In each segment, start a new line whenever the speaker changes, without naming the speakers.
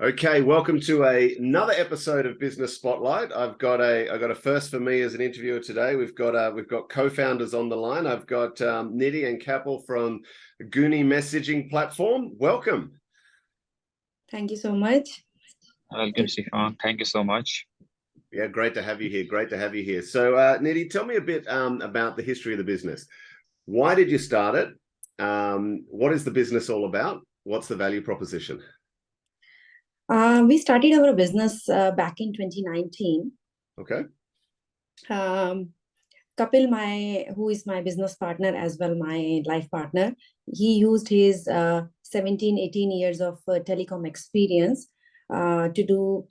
Okay, welcome to another episode of Business Spotlight. I've got a first for me as an interviewer today. We've got co-founders on the line. I've got Nidhi and Kapil from Guni Platform. Welcome.
Thank you so much.
Welcome, Stefan. Thank you so much.
Yeah, great to have you here. Great to have you here. So, Nidhi, tell me a bit about the history of the business. Why did you start it? What is the business all about? What's the value proposition?
We started our business back in 2019.
Okay.
Kapil, who is my business partner as well, my life partner, he used his 17, 18 years of telecom experience to do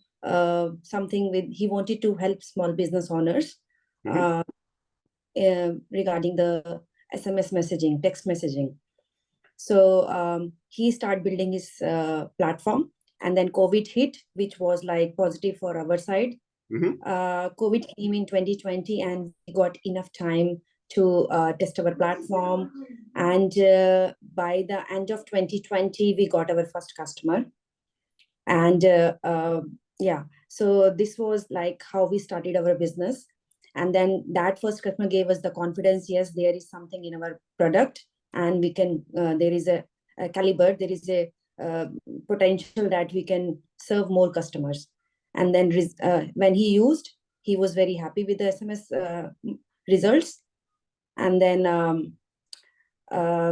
something he wanted to help small business owners regarding the SMS messaging, text messaging. So he started building his platform. And then COVID hit, which was like positive for our side. COVID came in 2020 and we got enough time to test our platform. And by the end of 2020, we got our first customer. And so this was like how we started our business. And then that first customer gave us the confidence, yes, there is something in our product and we can, there is a caliber, there is a potential that we can serve more customers. And then when he was very happy with the SMS results. And then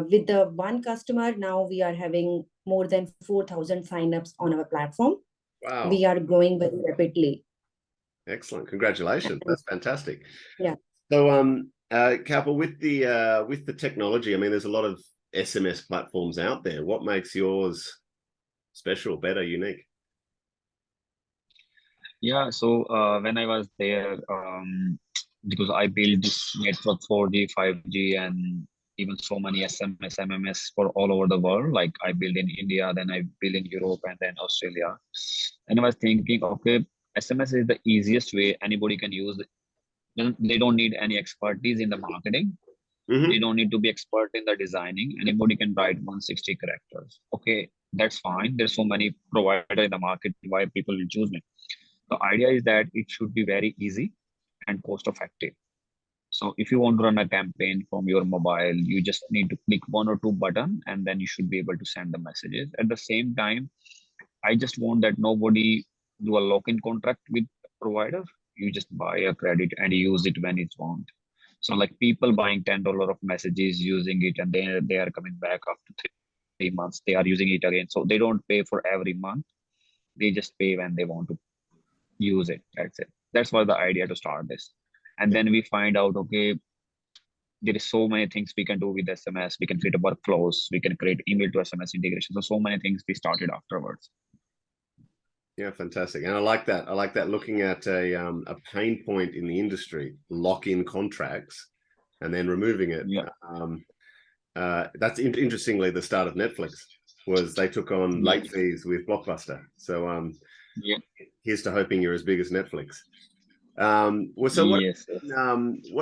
with the one customer, now we are having more than 4,000 signups on our platform.
Wow.
We are growing very rapidly.
Excellent. Congratulations. That's fantastic.
Yeah.
So, Kapil, with the technology, I mean, there's a lot of SMS platforms out there. What makes yours special, better, unique?
Yeah, so when I was there, because I built this network 4G, 5G, and even so many SMS, MMS for all over the world. Like I built in India, then I built in Europe, and then Australia. And I was thinking, okay, SMS is the easiest way anybody can use. They don't need any expertise in the marketing. They don't need to be expert in the designing. Anybody can write 160 characters. Okay, that's fine. There's so many providers in the market. Why people will choose me? The idea is that it should be very easy and cost effective. So if you want to run a campaign from your mobile, you just need to click one or two buttons and then you should be able to send the messages. At the same time, I just want that nobody do a lock-in contract with provider. You just buy a credit and use it when it's want. So like people buying $10 of messages, using it, and they are coming back after 3 months. They are using it again. So they don't pay for every month. They just pay when they want to use it. That's it. That's why the idea to start this. And then we find out, okay, there is so many things we can do with SMS. We can create a workflows. We can create email to SMS integration. So many things we started afterwards.
Yeah, fantastic. And I like that. I like that, looking at a pain point in the industry, lock-in contracts, and then removing it.
Yeah.
That's interestingly the start of Netflix, was they took on late fees with Blockbuster. So here's to hoping you're as big as Netflix. What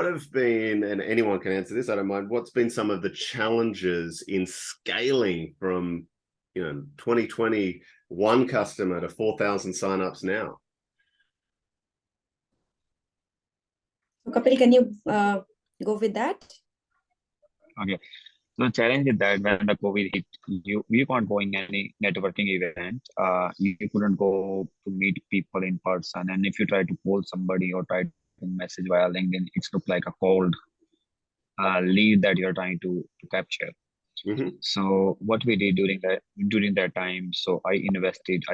have been, and anyone can answer this, I don't mind, what's been some of the challenges in scaling from 2021 customer to 4,000 signups now?
Kapil, can you go with that?
Okay. So the challenge is that when the COVID hit, you can't go in any networking event. You couldn't go to meet people in person. And if you try to call somebody or try to message via LinkedIn, it's look like a cold lead that you're trying to capture. So what we did during that time, so I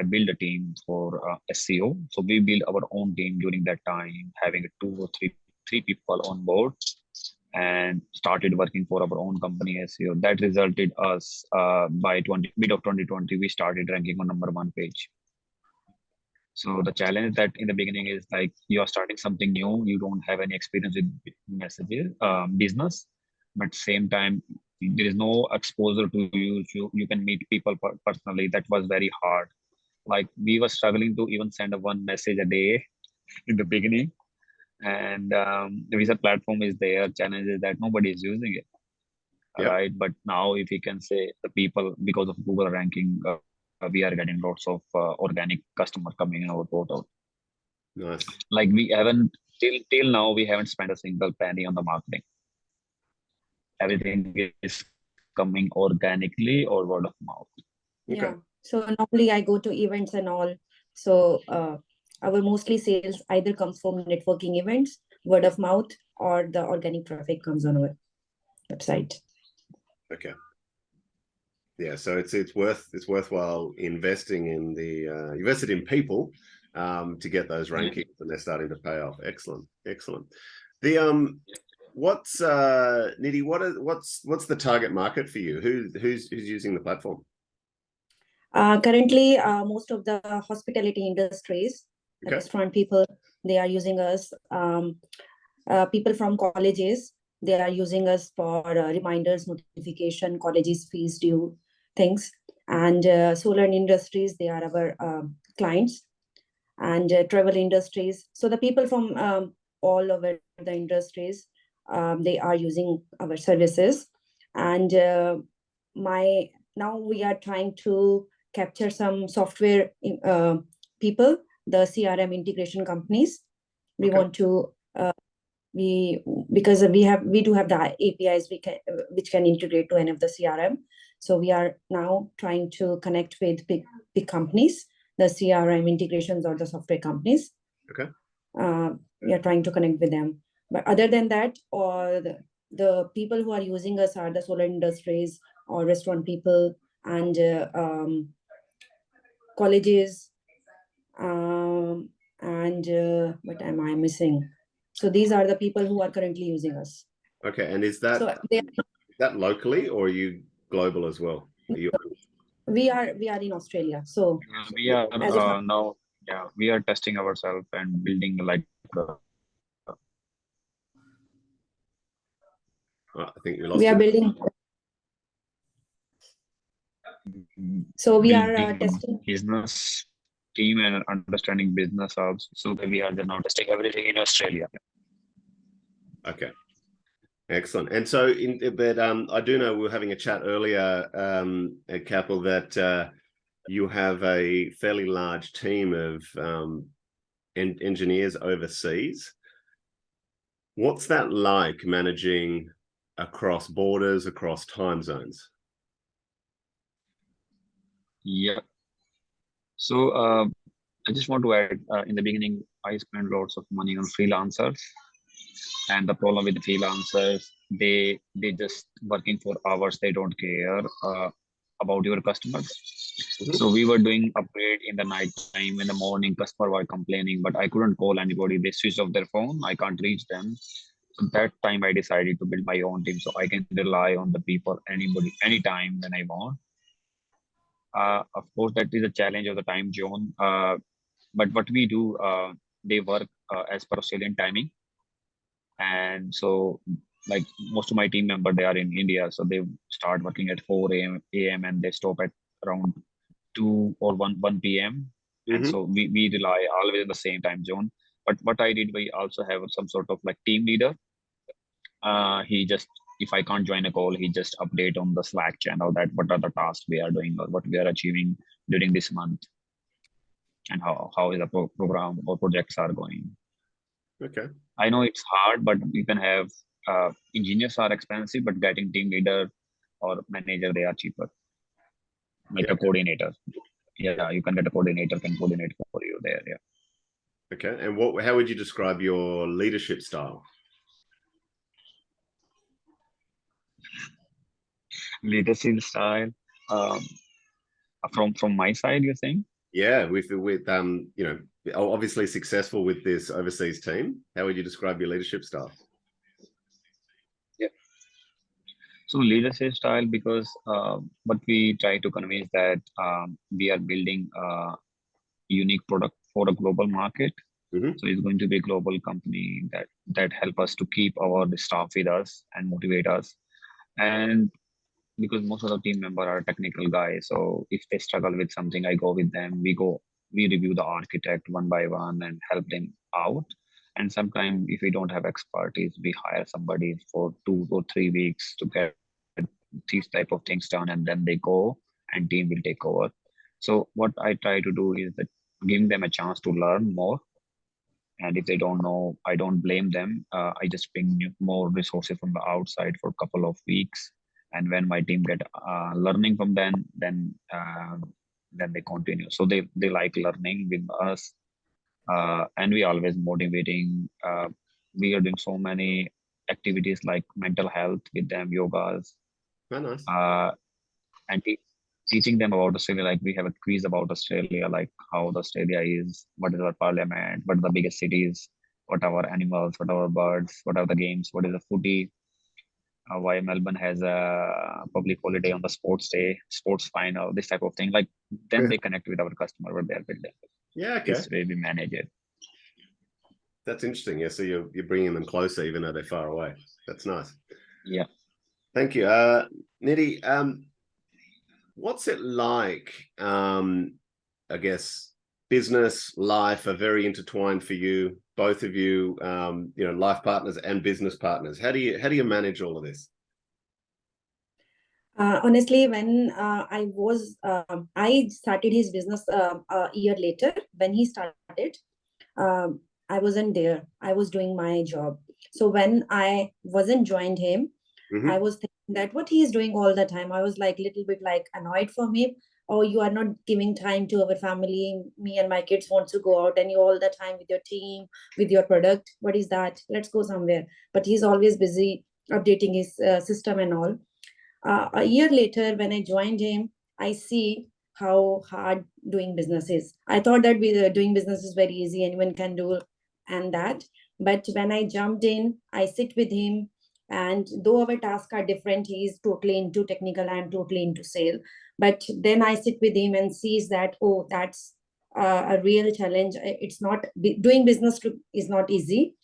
built a team for SEO. So we built our own team during that time, having two or three people on board, and started working for our own company SEO. That resulted us by mid of 2020, we started ranking on #1 page. So the challenge that in the beginning is like you are starting something new, you don't have any experience with messages, business, but same time there is no exposure to you can meet people personally. That was very hard. Like we were struggling to even send one message a day in the beginning. And the visa platform is there. Challenge is that nobody is using it, right? But now if you can say the people, because of Google ranking, we are getting lots of organic customer coming in our portal.
Nice.
Like we haven't till now we haven't spent a single penny on the marketing. Everything is coming organically or word of mouth.
Okay.
Yeah. So normally I go to events and all. So our mostly sales either comes from networking events, word of mouth, or the organic traffic comes on our website.
Okay. Yeah, so it's worthwhile investing in the invested in people to get those rankings, and they're starting to pay off. Excellent. The what's Nidhi, what's the target market for you? Who's using the platform?
Currently, most of the hospitality industries,
Okay.
restaurant people, they are using us. People from colleges, they are using us for reminders, notification, colleges fees due things. And solar industries, they are our clients. And travel industries. So the people from all over the industries, they are using our services. And now we are trying to capture some software people, the CRM integration companies. We
Okay.
want to because we do have the APIs which can integrate to any of the CRM. So we are now trying to connect with big companies, the CRM integrations or the software companies.
Okay.
We are trying to connect with them. But other than that, or the people who are using us are the solar industries or restaurant people and colleges. And what am I missing? So these are the people who are currently using us.
Okay, and is that locally, or are you global as well?
We are in Australia. So
we are now we are testing ourselves and building like
I think we lost
we are
you.
building. So we are testing
business team and understanding business also. So we are now testing everything in Australia.
Okay. Excellent. And so, I do know we were having a chat earlier at Kapil that you have a fairly large team of engineers overseas. What's that like managing across borders, across time zones?
Yeah. So I just want to add, in the beginning, I spent lots of money on freelancers, and the problem with the freelancers, they just working for hours. They don't care about your customers.
Mhm.
So we were doing upgrade in the night time. In the morning, customer were complaining, but I couldn't call anybody. They switched off their phone. I can't reach them. So that time I decided to build my own team, so I can rely on the people, anybody, anytime when I want. Of course, that is a challenge of the time zone. But what we do, they work as per Australian timing, and so like most of my team member, they are in India, so they start working at 4 a.m. and they stop at around 2 or 1 p.m. And so we rely always in the same time zone. But what I did, we also have some sort of like team leader. He just, if I can't join a call, he just update on the Slack channel that what are the tasks we are doing or what we are achieving during this month, and how is the program or projects are going.
Okay.
I know it's hard, but you can have engineers are expensive, but getting team leader or manager, they are cheaper. Like a coordinator. Yeah, you can get a coordinator, can coordinate for you there. Yeah.
Okay. And how would you describe your leadership style?
Leadership style. From my side, you're saying?
Yeah, with obviously successful with this overseas team. How would you describe your leadership style?
Yeah. So leadership style, because what we try to convey is that we are building a unique product for a global market. So it's going to be a global company that help us to keep our staff with us and motivate us. And because most of the team member are technical guys, so if they struggle with something, I go with them. We review the architect one by one and help them out. And sometimes if we don't have expertise, we hire somebody for 2 or 3 weeks to get these type of things done, and then they go and team will take over. So what I try to do is that giving them a chance to learn more. And if they don't know, I don't blame them. I just bring more resources from the outside for a couple of weeks. And when my team get learning from them, then they continue. So they like learning with us, and we always motivating. We are doing so many activities like mental health with them, yogas,
Oh, nice.
and teaching them about Australia. Like we have a quiz about Australia, like how the Australia is, what is our parliament, what are the biggest cities, what are our animals, what are our birds, what are the games, what is the footy, why Melbourne has a public holiday on the sports day, sports final, this type of thing. Like then they connect with our customer what they're building.
Yeah, okay.
This way we manage it.
That's interesting. Yeah, so you're bringing them closer even though they're far away. That's nice.
Yeah.
Thank you. Nidhi, what's it like? I guess business, life are very intertwined for you, both of you, life partners and business partners. How do you manage all of this?
Honestly, when I started his business a year later. When he started, I wasn't there. I was doing my job. So when I wasn't joined him, I was thinking that what he is doing all the time. I was like little bit like annoyed for him. Oh, you are not giving time to our family. Me and my kids want to go out, and you all the time with your team, with your product. What is that? Let's go somewhere. But he's always busy updating his system and all. A year later, when I joined him, I see how hard doing business is. I thought that doing business is very easy, anyone can do and that. But when I jumped in, I sit with him, and though our tasks are different, he is totally into technical, I am totally into sale. But then I sit with him and sees that, oh, that's a real challenge. It's not doing business is not easy.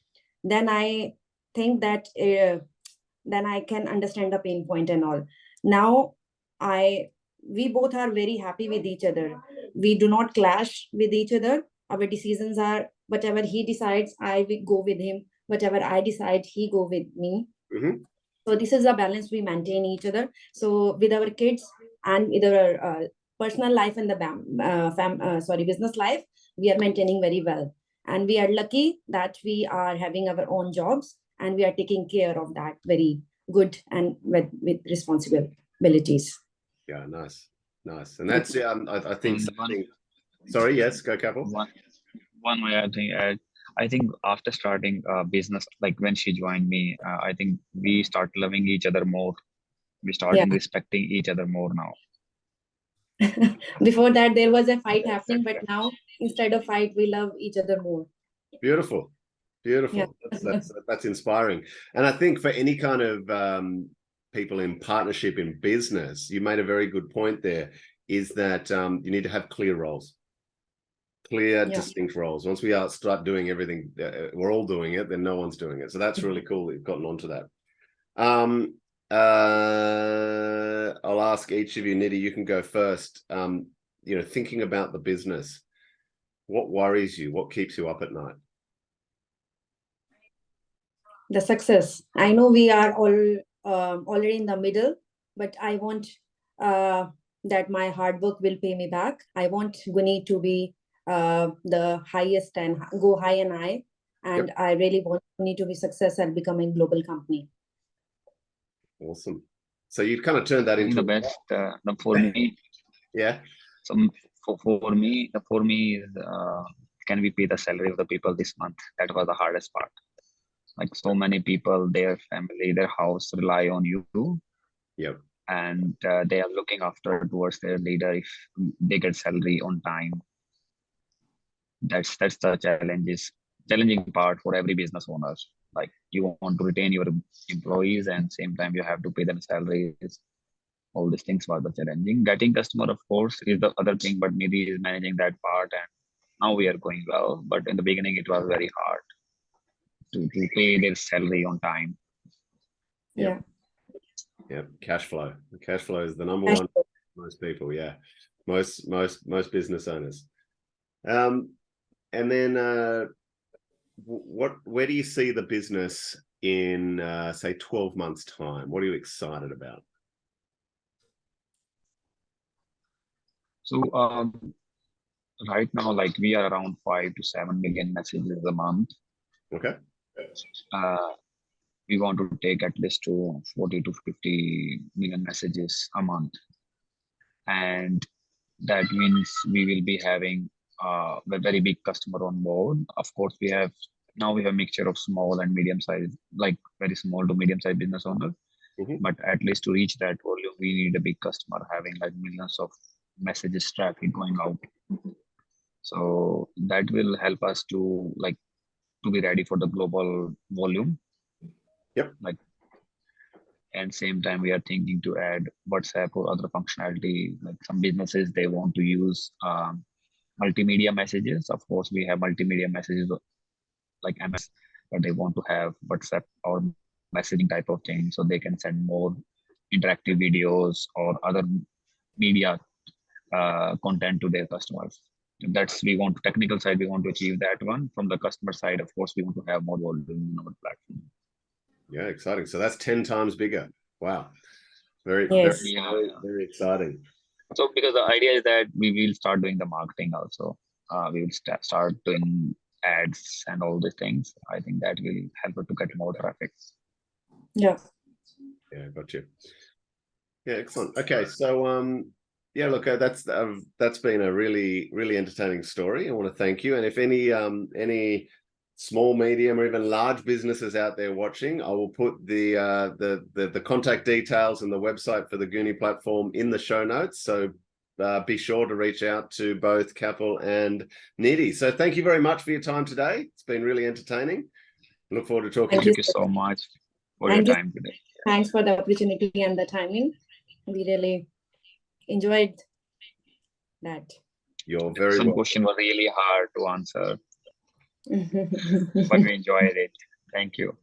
Then I think that then I can understand the pain point and all. Now we both are very happy with each other. We do not clash with each other. Our decisions are whatever he decides, I will go with him. Whatever I decide, he go with me. So this is a balance we maintain each other. So with our kids and with our personal life and the business life, we are maintaining very well. And we are lucky that we are having our own jobs, and we are taking care of that very good and with responsibilities.
Yeah, nice. And that's I think something. Sorry, yes, go Kapil.
One way I think after starting business, like when she joined me, I think we start loving each other more. We starting respecting each other more now.
Before that, there was a fight happening, but now instead of fight, we love each other more.
Beautiful.
Yeah.
That's inspiring. And I think for any kind of people in partnership in business, you made a very good point there, is that you need to have clear roles. Distinct roles. Once we start doing everything, we're all doing it, then no one's doing it. So that's really cool that you've gotten onto that. I'll ask each of you. Nidhi, you can go first. Thinking about the business, what worries you? What keeps you up at night?
The success. I know we are all already in the middle, but I want that my hard work will pay me back. I want Guni to be the highest and go high and high. And I really want Guni to be success and become a global company.
Awesome. So you've kind of turned that into
the best for me.
Yeah.
So for me is can we pay the salary of the people this month? That was the hardest part. Like so many people, their family, their house rely on you.
Yep.
And they are looking after towards their leader if they get salary on time. That's the challenging part for every business owner. Like you want to retain your employees and same time you have to pay them salaries. All these things were the challenging. Getting customer, of course, is the other thing, but Nidhi is managing that part, and now we are going well. But in the beginning, it was very hard to pay their salary on time.
Yeah. Cash flow. Cash flow is the number one for most people. Yeah. Most business owners. And then where do you see the business in say 12 months time? What are you excited about?
So right now, like we are around 5 to 7 million messages a month.
Okay.
We want to take at least to 40 to 50 million messages a month. And that means we will be having a very big customer on board. Of course, we have a mixture of small and medium size, like very small to medium sized business owners. But at least to reach that volume, we need a big customer having like millions of messages traffic going out. So that will help us to be ready for the global volume.
Yep.
And same time, we are thinking to add WhatsApp or other functionality. Like some businesses, they want to use multimedia messages. Of course, we have multimedia messages like MS, but they want to have WhatsApp or messaging type of thing, so they can send more interactive videos or other media content to their customers. Technical side, we want to achieve that one. From the customer side, of course, we want to have more volume on our platform.
Yeah, exciting. So that's 10 times bigger. Wow. Very exciting.
So because the idea is that we will start doing the marketing also. We will start doing ads and all these things. I think that will help us to get more traffic.
Yeah.
Yeah, got you. Yeah, excellent. Okay, so yeah, look, that's been a really, really entertaining story. I want to thank you. And if any small, medium, or even large businesses out there watching, I will put the contact details and the website for the Guni platform in the show notes. So be sure to reach out to both Kapil and Nidhi. So thank you very much for your time today. It's been really entertaining. Look forward to talking to you.
Thank you so much for your time today.
Thanks for the opportunity and the timing. We really enjoyed that.
You're very
Some
welcome.
question was really hard to answer, but we enjoyed it. Thank you.